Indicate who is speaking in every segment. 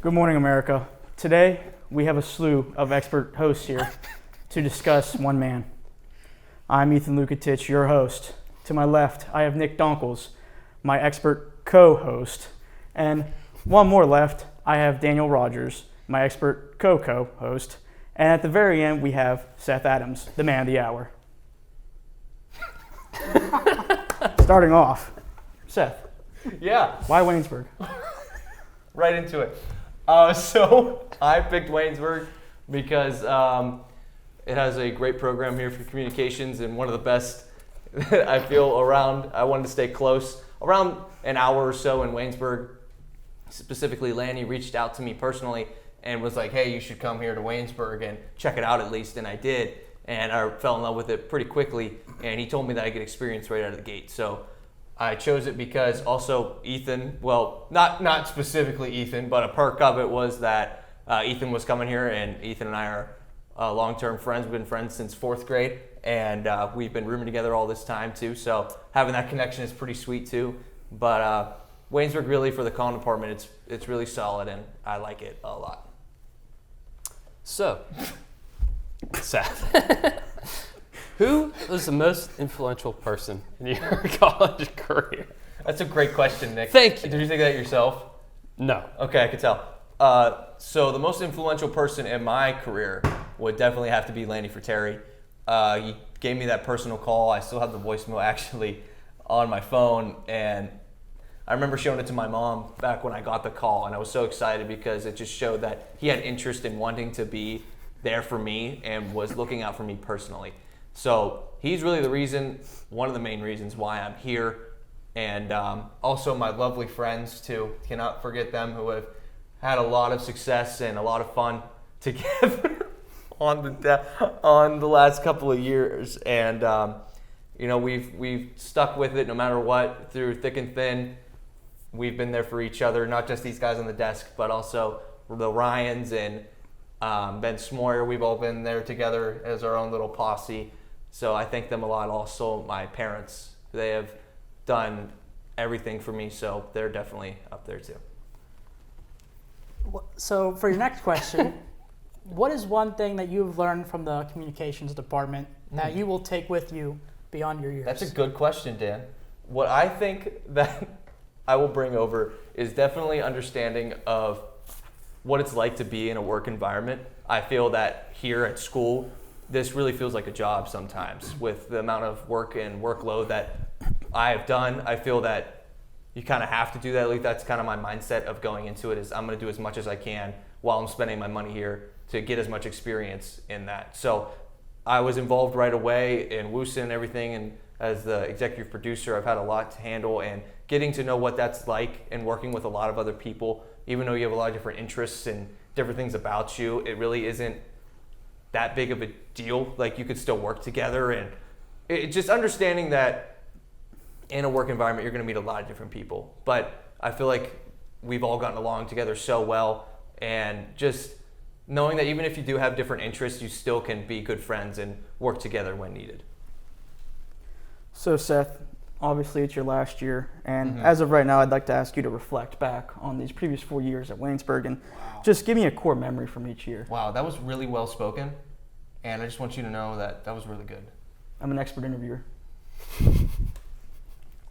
Speaker 1: Good morning, America. Today, we have a slew of expert hosts here to discuss one man. I'm Ethan Lukatich, your host. To my left, I have Nick Donkles, my expert co-host. And one more left, I have Daniel Rogers, my expert co-co-host. And at the very end, we have Seth Adams, the man of the hour. Starting off, Seth.
Speaker 2: Yeah.
Speaker 1: Why Waynesburg?
Speaker 2: Right into it. So I picked Waynesburg because it has a great program here for communications and one of the best I feel around. I wanted to stay close. Around an hour or so in Waynesburg, specifically Lanny reached out to me personally and was like, hey, you should come here to Waynesburg and check it out at least, and I did. And I fell in love with it pretty quickly, and he told me that I get experience right out of the gate. So I chose it because also Ethan, well, not specifically Ethan, but a perk of it was that Ethan was coming here, and Ethan and I are long-term friends. We've been friends since 4th grade, and we've been rooming together all this time too. So having that connection is pretty sweet too. But Waynesburg, really, for the calling department, it's really solid, and I like it a lot.
Speaker 3: So, Seth, who was the most influential person in your college career?
Speaker 2: That's a great question, Nick.
Speaker 3: Thank you.
Speaker 2: Did you think of that yourself?
Speaker 3: No.
Speaker 2: Okay, I could tell. So the most influential person in my career would definitely have to be Lanny Fratteri. He gave me that personal call. I still have the voicemail actually on my phone, and I remember showing it to my mom back when I got the call, and I was so excited because it just showed that he had interest in wanting to be there for me and was looking out for me personally. So he's really the reason, one of the main reasons why I'm here. And also my lovely friends too. Cannot forget them, who have had a lot of success and a lot of fun together on the last couple of years. And we've stuck with it no matter what, through thick and thin. We've been there for each other, not just these guys on the desk, but also the Ryans and Ben Smoyer. We've all been there together as our own little posse. So I thank them a lot. Also, my parents, they have done everything for me, so they're definitely up there too.
Speaker 4: So for your next question, what is one thing that you've learned from the communications department that you will take with you beyond your years?
Speaker 2: That's a good question, Dan. What I think that I will bring over is definitely understanding of what it's like to be in a work environment. I feel that here at school, this really feels like a job sometimes with the amount of work and workload that I have done. I feel that you kind of have to do that. At least that's kind of my mindset of going into it, is I'm going to do as much as I can while I'm spending my money here to get as much experience in that. So I was involved right away in WUSA and everything, and as the executive producer, I've had a lot to handle, and getting to know what that's like and working with a lot of other people, even though you have a lot of different interests and different things about you, it really isn't that big of a deal. Like, you could still work together, and just understanding that in a work environment, you're going to meet a lot of different people. But I feel like we've all gotten along together so well, and just knowing that even if you do have different interests, you still can be good friends and work together when needed.
Speaker 1: So, Seth, obviously it's your last year, and as of right now, I'd like to ask you to reflect back on these previous 4 years at Waynesburg and just give me a core memory from each year.
Speaker 2: Wow, that was really well spoken, and I just want you to know that that was really good.
Speaker 1: I'm an expert interviewer.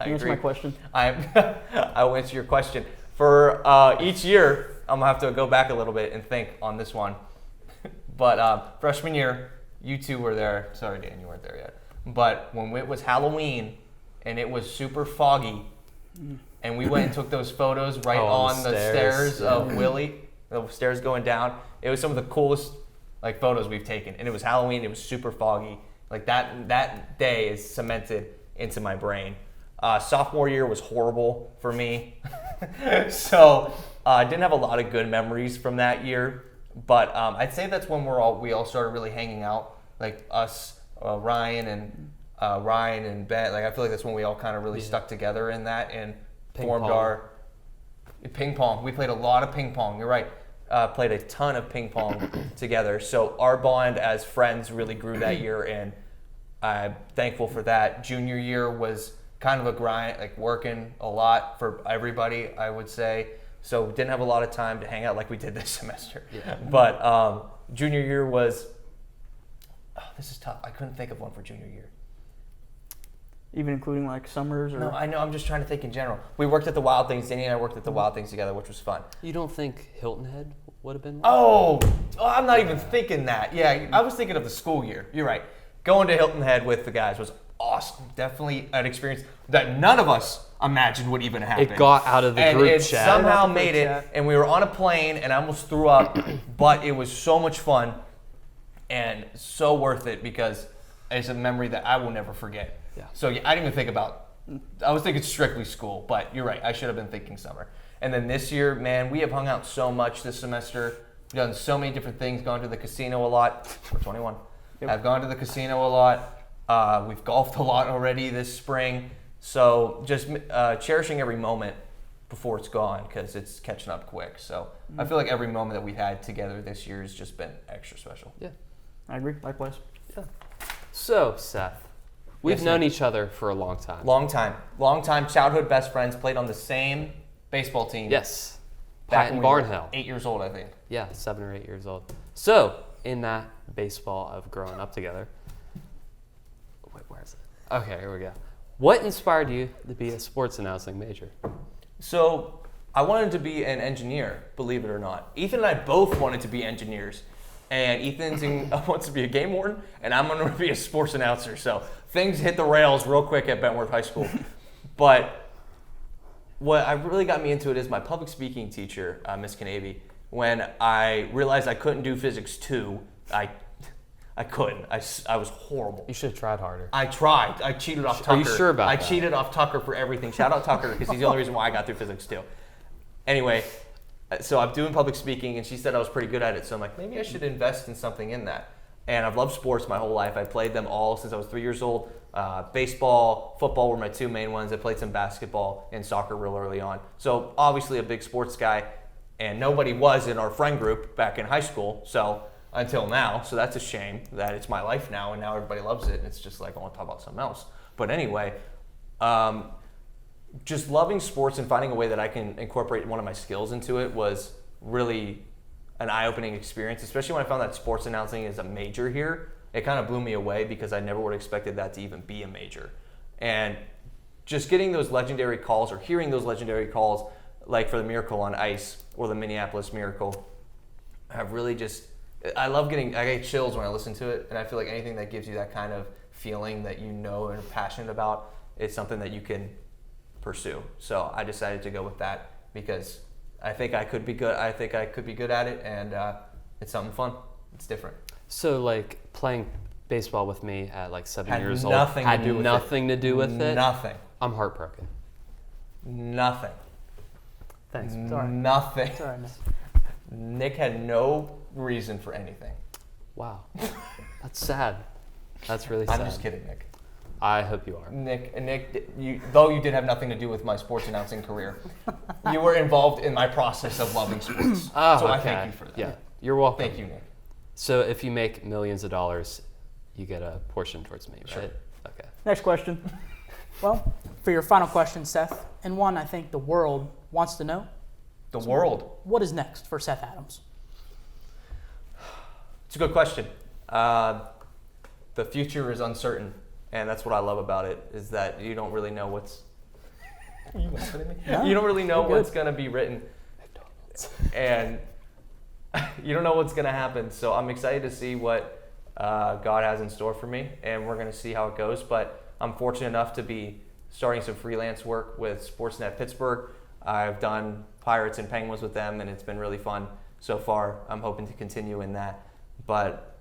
Speaker 2: I
Speaker 1: Answer
Speaker 2: agree.
Speaker 1: my question.
Speaker 2: I will answer your question. For each year, I'm going to have to go back a little bit and think on this one. But freshman year, you two were there. Sorry, Dan, you weren't there yet. But when it was Halloween and it was super foggy, and we went and took those photos right on the stairs of Willie, the stairs going down, it was some of the coolest photos we've taken. And it was Halloween, it was super foggy. Like that day is cemented into my brain. Sophomore year was horrible for me. So I didn't have a lot of good memories from that year. But I'd say that's when we all started really hanging out, like us, Ryan and Ben. Like, I feel like that's when we all kind of really stuck together in that and formed our ping pong. We played a lot of ping pong. You're right. Played a ton of ping pong together. So our bond as friends really grew that year, and I'm thankful for that. Junior year was kind of a grind, like working a lot for everybody, I would say. so didn't have a lot of time to hang out like we did this semester.
Speaker 3: Yeah.
Speaker 2: But junior year was, this is tough. I couldn't think of one for junior year.
Speaker 1: Even including like summers or.
Speaker 2: No, I know. I'm just trying to think in general. We worked at the Wild Things. Danny and I worked at the Wild Things together, which was fun.
Speaker 3: You don't think Hilton Head would have been?
Speaker 2: Oh, I'm not even thinking that. Yeah, I was thinking of the school year. You're right. Going to Hilton Head with the guys was awesome. Definitely an experience that none of us imagined would even happen.
Speaker 3: It got out of the
Speaker 2: and
Speaker 3: group
Speaker 2: it
Speaker 3: chat.
Speaker 2: somehow
Speaker 4: Group
Speaker 2: made it,
Speaker 4: chat.
Speaker 2: and we were on a plane, and I almost threw up, but it was so much fun and so worth it because it's a memory that I will never forget.
Speaker 3: Yeah.
Speaker 2: So I didn't even think about, I was thinking strictly school, but you're right. I should have been thinking summer. And then this year, man, we have hung out so much this semester. We've done so many different things, gone to the casino a lot. We're 21.
Speaker 1: Yep.
Speaker 2: I've gone to the casino a lot. We've golfed a lot already this spring. So just cherishing every moment before it's gone because it's catching up quick. So I feel like every moment that we've had together this year has just been extra special.
Speaker 3: Yeah.
Speaker 1: I agree. Likewise.
Speaker 3: So, Seth, we've
Speaker 2: Yes,
Speaker 3: known
Speaker 2: sir.
Speaker 3: each other for a long time.
Speaker 2: Long time, childhood best friends, played on the same baseball team.
Speaker 3: Yes.
Speaker 2: back
Speaker 3: Pat and
Speaker 2: when we were
Speaker 3: Barnhill.
Speaker 2: 8 years old, I think.
Speaker 3: Yeah, 7 or 8 years old. So, in that baseball of growing up together, wait, where is it? Okay, here we go. What inspired you to be a sports announcing major?
Speaker 2: So I wanted to be an engineer, believe it or not. Ethan and I both wanted to be engineers. And wants to be a game warden, and I'm going to be a sports announcer. So things hit the rails real quick at Bentworth High School. But what really got me into it is my public speaking teacher, Miss Canavy. When I realized I couldn't do physics 2, I couldn't. I was horrible.
Speaker 3: You should have tried harder.
Speaker 2: I tried. I cheated off Tucker.
Speaker 3: Are you sure about
Speaker 2: I
Speaker 3: that?
Speaker 2: cheated off Tucker for everything. Shout out Tucker because he's the only reason why I got through physics 2. Anyway, so I'm doing public speaking, and she said I was pretty good at it. So I'm like, maybe I should invest in something in that. And I've loved sports my whole life. I played them all since I was 3 years old. Baseball, football were my two main ones. I played some basketball and soccer real early on. So obviously a big sports guy, and nobody was in our friend group back in high school. So until now, so that's a shame that it's my life now, and now everybody loves it. And it's just like I want to talk about something else. But anyway, just loving sports and finding a way that I can incorporate one of my skills into it was really an eye-opening experience, especially when I found that sports announcing is a major here. It kind of blew me away because I never would have expected that to even be a major. And just getting those legendary calls or hearing those legendary calls, like for the Miracle on Ice or the Minneapolis Miracle, have really just, I get chills when I listen to it, and I feel like anything that gives you that kind of feeling that you know and are passionate about, it's something that you can pursue. So I decided to go with that because I think I could be good. I think I could be good at it, and it's something fun. It's different.
Speaker 3: So, like, playing baseball with me at like 7
Speaker 2: Had
Speaker 3: years old
Speaker 2: nothing to
Speaker 3: had
Speaker 2: do with
Speaker 3: nothing to do with it.
Speaker 2: Nothing.
Speaker 3: I'm heartbroken.
Speaker 2: Nothing.
Speaker 3: Thanks.
Speaker 4: Sorry.
Speaker 2: Nothing.
Speaker 4: Sorry, Nick.
Speaker 2: Nick had no reason for anything.
Speaker 3: Wow. That's sad. That's really sad.
Speaker 2: I'm just kidding, Nick.
Speaker 3: I hope you are.
Speaker 2: Nick, though you did have nothing to do with my sports announcing career, you were involved in my process of loving sports.
Speaker 3: Oh,
Speaker 2: so I
Speaker 3: okay.
Speaker 2: thank you for that.
Speaker 3: Yeah, you're welcome.
Speaker 2: Thank you, Nick.
Speaker 3: So if you make millions of dollars, you get a portion towards me,
Speaker 2: Sure.
Speaker 3: right? Okay.
Speaker 1: Next question.
Speaker 4: Well, for your final question, Seth, and one I think the world wants to know,
Speaker 2: The world.
Speaker 4: what is next for Seth Adams?
Speaker 2: It's a good question. The future is uncertain, and that's what I love about it, is that you don't really know what's... Are you laughing at me?
Speaker 4: No,
Speaker 2: You don't really know
Speaker 4: you're good.
Speaker 2: what's going to be written, and you don't know what's going to happen. So I'm excited to see what God has in store for me, and we're going to see how it goes. But I'm fortunate enough to be starting some freelance work with Sportsnet Pittsburgh. I've done Pirates and Penguins with them, and it's been really fun so far. I'm hoping to continue in that, but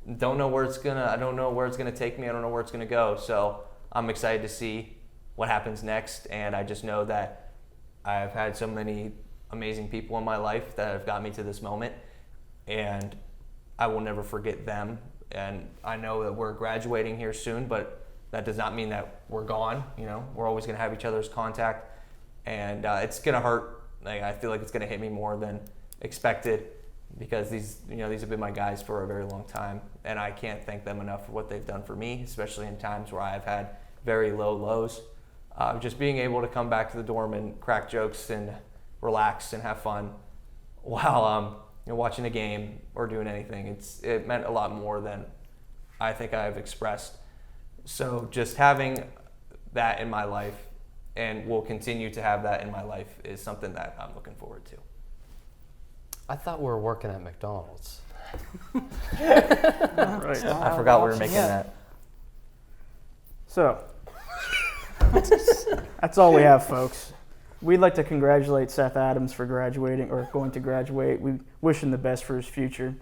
Speaker 2: I don't know where it's gonna take me. I don't know where it's gonna go. So I'm excited to see what happens next, and I just know that I've had so many amazing people in my life that have got me to this moment, and I will never forget them. And I know that we're graduating here soon, but that does not mean that we're gone. You know, we're always gonna have each other's contact, and it's gonna hurt. Like, I feel like it's gonna hit me more than expected because these have been my guys for a very long time, and I can't thank them enough for what they've done for me, especially in times where I've had very low lows. Just being able to come back to the dorm and crack jokes and relax and have fun while watching a game or doing anything. It meant a lot more than I think I've expressed. So just having that in my life, and will continue to have that in my life, is something that I'm looking forward to.
Speaker 3: I thought we were working at McDonald's.
Speaker 1: Right.
Speaker 2: I forgot we were making that.
Speaker 1: So, that's all we have, folks. We'd like to congratulate Seth Adams for graduating, or going to graduate. We wish him the best for his future.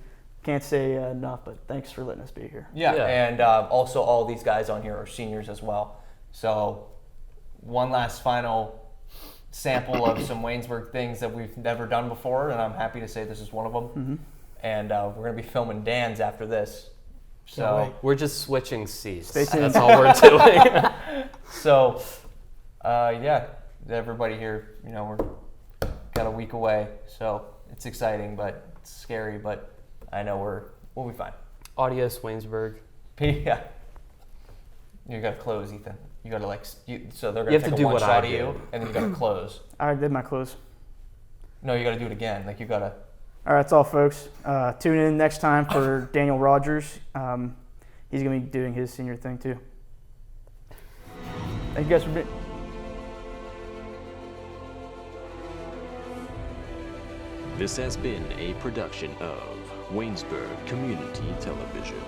Speaker 1: Can't say enough, but thanks for letting us be here.
Speaker 2: Yeah,
Speaker 3: Yeah.
Speaker 2: and also all these guys on here are seniors as well. So one last final sample of some Waynesburg things that we've never done before, and I'm happy to say this is one of them.
Speaker 1: Mm-hmm.
Speaker 2: And we're going to be filming Dan's after this.
Speaker 4: Can't
Speaker 2: So
Speaker 4: wait.
Speaker 3: We're just switching seats.
Speaker 1: Stay tuned.
Speaker 3: That's all we're doing.
Speaker 2: So, yeah, everybody here, we're got a week away, so it's exciting, but it's scary, but I know we'll be fine.
Speaker 3: Adios, Waynesburg.
Speaker 2: Yeah. You gotta close, Ethan. You gotta so they're
Speaker 3: You
Speaker 2: gonna
Speaker 3: have
Speaker 2: take
Speaker 3: to
Speaker 2: a
Speaker 3: do
Speaker 2: one
Speaker 3: what I
Speaker 2: shot of
Speaker 3: do.
Speaker 2: you, and then you gotta close.
Speaker 1: I did my close.
Speaker 2: No, you gotta do it again. Like you gotta.
Speaker 1: All right, that's all, folks. Tune in next time for Daniel Rogers. He's going to be doing his senior thing, too. Thank you guys for being...
Speaker 5: This has been a production of Waynesburg Community Television.